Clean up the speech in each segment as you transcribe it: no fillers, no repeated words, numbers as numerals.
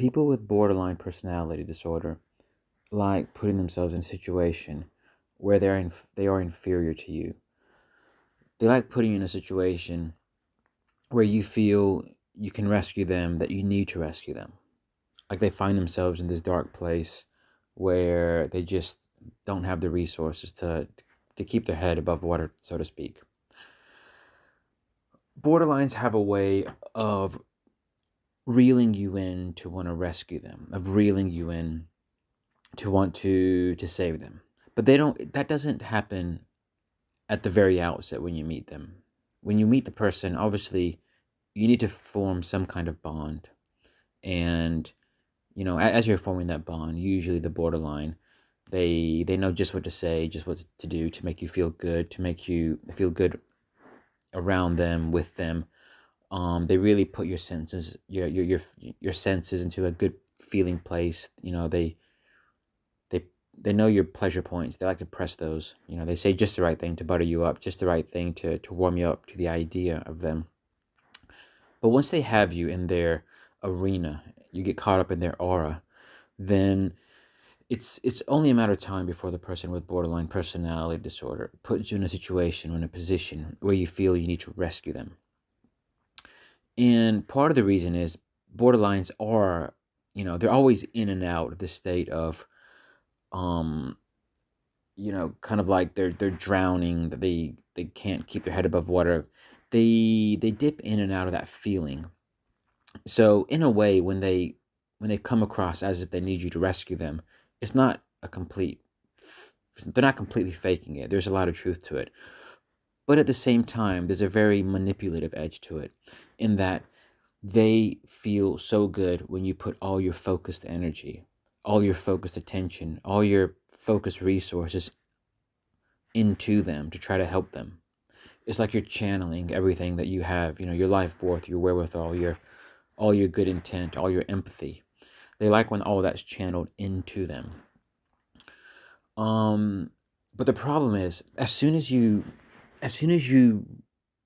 People with borderline personality disorder like putting themselves in a situation where they are inferior to you. They like putting you in a situation where you feel you can rescue them, that you need to rescue them. Like they find themselves in this dark place where they just don't have the resources to keep their head above water, so to speak. Borderlines have a way of reeling you in to want to rescue them, of reeling you in to want to save them. But that doesn't happen at the very outset when you meet them. When you meet the person, obviously you need to form some kind of bond. And as you're forming that bond, usually the borderline, they know just what to say, just what to do to make you feel good, to make you feel good around them, with them. They really put your senses, your senses into a good feeling place. They they know your pleasure points. They like to press those. They say just the right thing to butter you up, just the right thing to warm you up to the idea of them. But once they have you in their arena, you get caught up in their aura, then it's only a matter of time before the person with borderline personality disorder puts you in a situation, in a position where you feel you need to rescue them. And part of the reason is borderlines are, they're always in and out of the state of, um, kind of like they're drowning, that they can't keep their head above water. They dip in and out of that feeling. So in a way, when they come across as if they need you to rescue them, it's not a complete. They're not completely faking it. There's a lot of truth to it. But at the same time, there's a very manipulative edge to it, in that they feel so good when you put all your focused energy, all your focused attention, all your focused resources into them to try to help them. It's like you're channeling everything that you have, your life forth, your wherewithal, your all your good intent, all your empathy. They like when all that's channeled into them. Um, but the problem is, as soon as you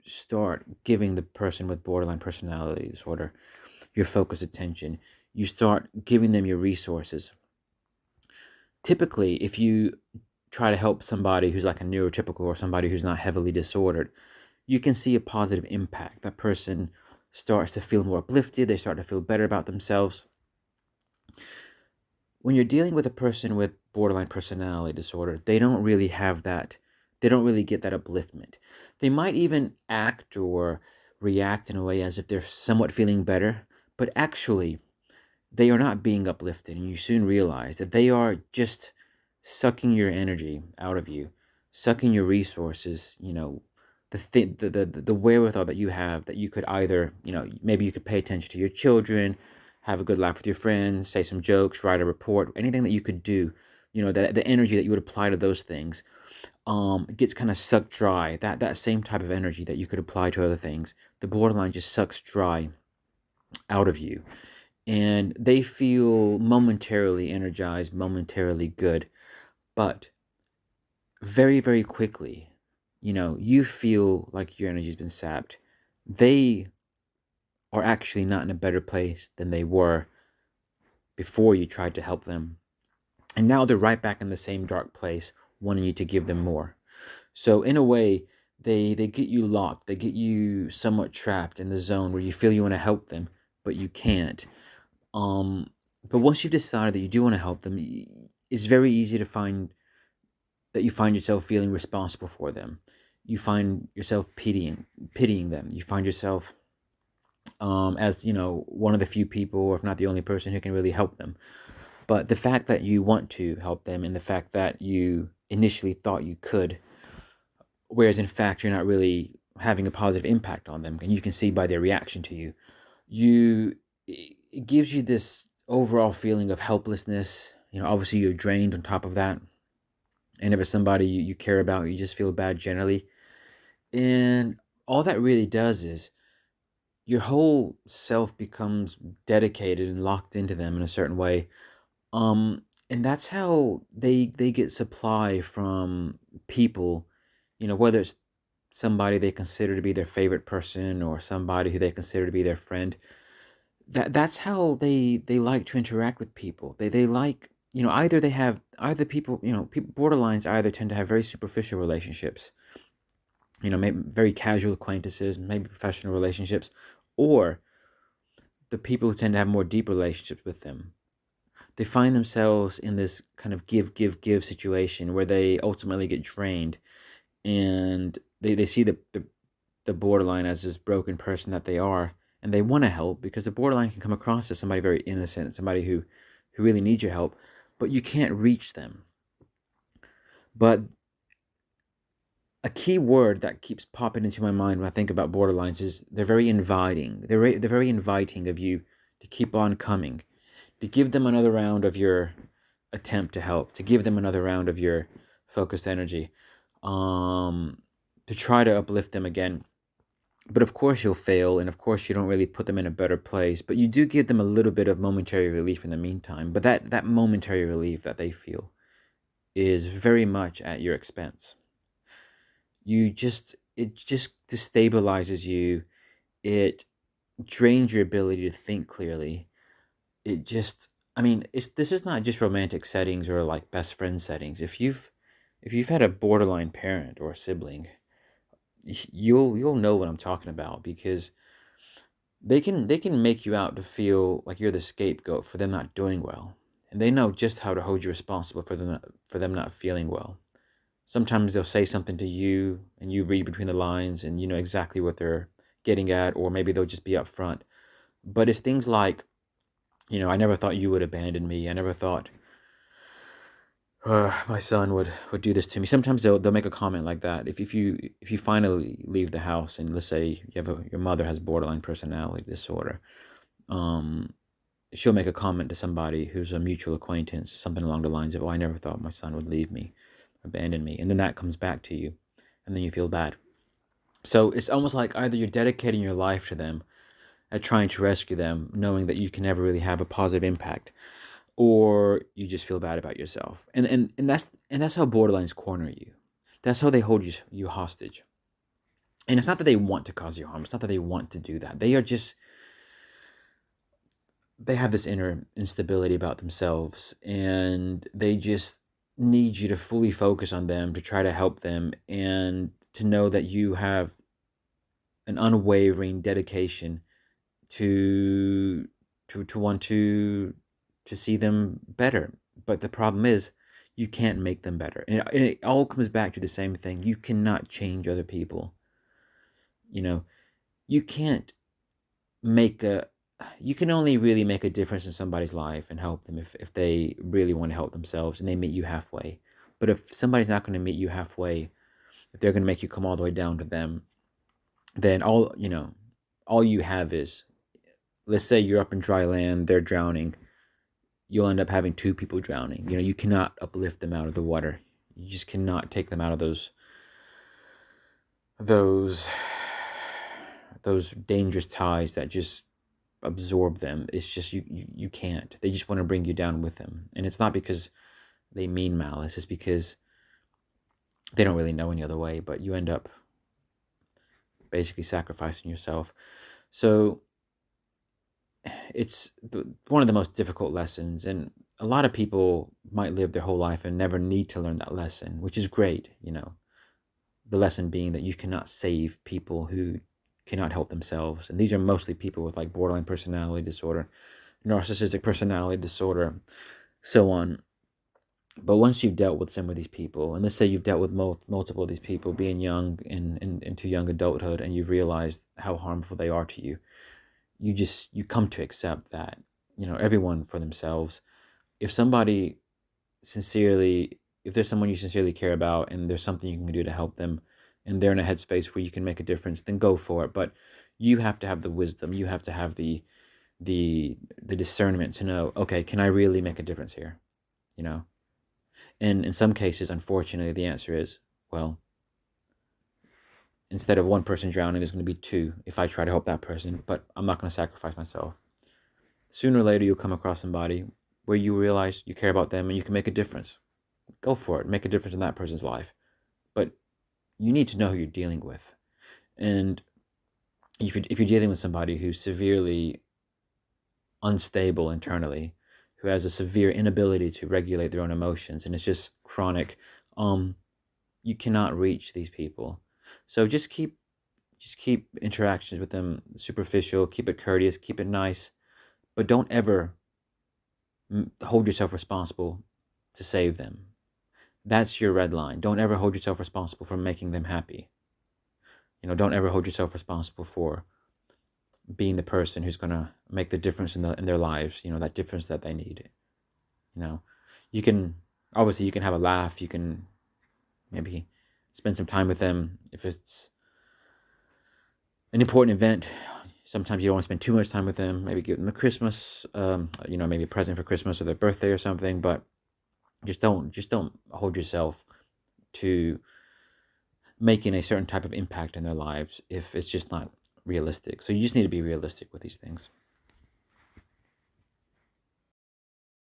start giving the person with borderline personality disorder your focused attention, you start giving them your resources. Typically, if you try to help somebody who's like a neurotypical or somebody who's not heavily disordered, you can see a positive impact. That person starts to feel more uplifted, they start to feel better about themselves. When you're dealing with a person with borderline personality disorder, they don't really have that. They don't really get that upliftment. They might even act or react in a way as if they're somewhat feeling better, but actually, they are not being uplifted. And you soon realize that they are just sucking your energy out of you, sucking your resources, the wherewithal that you have, that you could either, maybe you could pay attention to your children, have a good laugh with your friends, say some jokes, write a report, anything that you could do, that the energy that you would apply to those things, gets kind of sucked dry. That same type of energy that you could apply to other things, the borderline just sucks dry out of you. And they feel momentarily energized, momentarily good, but very, very quickly, you feel like your energy's been sapped. They are actually not in a better place than they were before you tried to help them. And now they're right back in the same dark place, wanting you to give them more. So in a way, they get you locked. They get you somewhat trapped in the zone where you feel you want to help them, but you can't. Um, but once you've decided that you do want to help them, it's very easy to find that you find yourself feeling responsible for them. You find yourself pitying them. You find yourself, as one of the few people, or if not the only person, who can really help them. But the fact that you want to help them, and the fact that you initially thought you could, whereas in fact you're not really having a positive impact on them, and you can see by their reaction to you, it gives you this overall feeling of helplessness. Obviously you're drained on top of that, and if it's somebody you care about, you just feel bad generally. And all that really does is your whole self becomes dedicated and locked into them in a certain way. And that's how they get supply from people, whether it's somebody they consider to be their favorite person, or somebody who they consider to be their friend. that's how they like to interact with people. They like, either people, people borderlines either tend to have very superficial relationships, maybe very casual acquaintances, maybe professional relationships, or the people who tend to have more deep relationships with them. They find themselves in this kind of give, give, give situation where they ultimately get drained, and they see the borderline as this broken person that they are, and they want to help because the borderline can come across as somebody very innocent, somebody who really needs your help, but you can't reach them. But a key word that keeps popping into my mind when I think about borderlines is they're very inviting. They're very inviting of you to keep on coming, to give them another round of your attempt to help, to give them another round of your focused energy, um, to try to uplift them again. But of course you'll fail, and of course you don't really put them in a better place, but you do give them a little bit of momentary relief in the meantime. But that momentary relief that they feel is very much at your expense. It just destabilizes you. It drains your ability to think clearly. It just, I mean, this is not just romantic settings or like best friend settings. If you've had a borderline parent or a sibling, you'll know what I'm talking about, because they can make you out to feel like you're the scapegoat for them not doing well, and they know just how to hold you responsible for them not feeling well. Sometimes they'll say something to you, and you read between the lines, and you know exactly what they're getting at, or maybe they'll just be upfront. But it's things like, I never thought you would abandon me. I never thought my son would do this to me. Sometimes they'll make a comment like that. If you finally leave the house, and let's say your mother has borderline personality disorder, um, she'll make a comment to somebody who's a mutual acquaintance, something along the lines of, "Oh, I never thought my son would leave me, abandon me," and then that comes back to you, and then you feel bad. So it's almost like either you're dedicating your life to them at trying to rescue them, knowing that you can never really have a positive impact, or you just feel bad about yourself. And that's how borderlines corner you. That's how they hold you hostage. And it's not that they want to cause you harm. It's not that they want to do that. They have this inner instability about themselves, and they just need you to fully focus on them, to try to help them, and to know that you have an unwavering dedication to to want to see them better. But the problem is, you can't make them better, and it all comes back to the same thing: you cannot change other people. You know, you can't make a you can only really make a difference in somebody's life and help them if they really want to help themselves and they meet you halfway. But if somebody's not going to meet you halfway, if they're going to make you come all the way down to them, then all you have is, let's say you're up in dry land, they're drowning, you'll end up having two people drowning. You cannot uplift them out of the water. You just cannot take them out of those those dangerous ties that just absorb them. It's just you can't. They just want to bring you down with them, and it's not because they mean malice. It's because they don't really know any other way. But you end up basically sacrificing yourself. So it's one of the most difficult lessons, and a lot of people might live their whole life and never need to learn that lesson, which is great. The lesson being that you cannot save people who cannot help themselves, and these are mostly people with like borderline personality disorder, narcissistic personality disorder, so on. But once you've dealt with some of these people, and let's say you've dealt with multiple of these people being young and into young adulthood, and you've realized how harmful they are to you, you come to accept that, everyone for themselves. If somebody sincerely, if there's someone you sincerely care about, and there's something you can do to help them, and they're in a headspace where you can make a difference, then go for it. But you have to have the wisdom, you have to have the discernment to know, okay, can I really make a difference here? you know and in some cases, unfortunately, the answer is, well, instead of one person drowning, there's going to be two if I try to help that person, but I'm not going to sacrifice myself. Sooner or later, you'll come across somebody where you realize you care about them and you can make a difference. Go for it, make a difference in that person's life. But you need to know who you're dealing with. And if you're dealing with somebody who's severely unstable internally, who has a severe inability to regulate their own emotions, and it's just chronic, you cannot reach these people. So just keep interactions with them superficial, keep it courteous, keep it nice, but don't ever hold yourself responsible to save them. That's your red line. Don't ever hold yourself responsible for making them happy. Don't ever hold yourself responsible for being the person who's going to make the difference in their lives, that difference that they need. You can, obviously you can have a laugh, you can maybe spend some time with them if it's an important event. Sometimes you don't want to spend too much time with them. Maybe give them a Christmas, maybe a present for Christmas or their birthday or something. But just don't hold yourself to making a certain type of impact in their lives if it's just not realistic. So you just need to be realistic with these things.